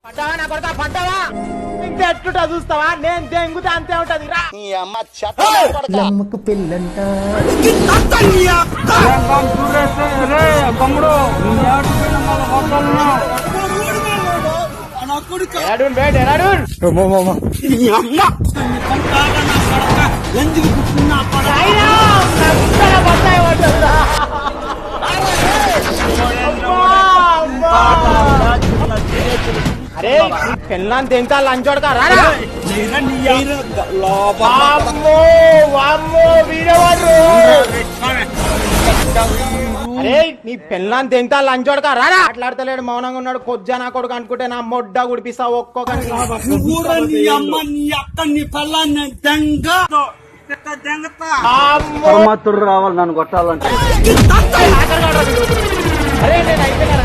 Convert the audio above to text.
పడ్డావా నా కొడతా పడ్డావా ఇంకా ఎట్లుంటా చూస్తావా నేను దెంగుతా అంతే ఉంటది రా నీ అమ్మ చెత్త అమ్మకు పెళ్ళంట ఎరాడూన్ బేట్ ఎరాడూన్ అయినా నక్కల బత్తాయి పడ్డదిరా. అరే పెళ్ళాన్ని తింటా లంచోడక రారా వామ్మో వామ్మో వీడవాడు అరే నీ పెళ్ళాన్ని తింటా లంచోడక రారా మాట్లాడతలేడు మౌనంగా ఉన్నాడు కొజ్జా నా కొడుకు అనుకుంటే నా మొడ్డ గుడిపిస్తా ఒక్కొక్కరికి రావాలి నన్ను కొట్టాలంటే అరే నేను అయిపోయినా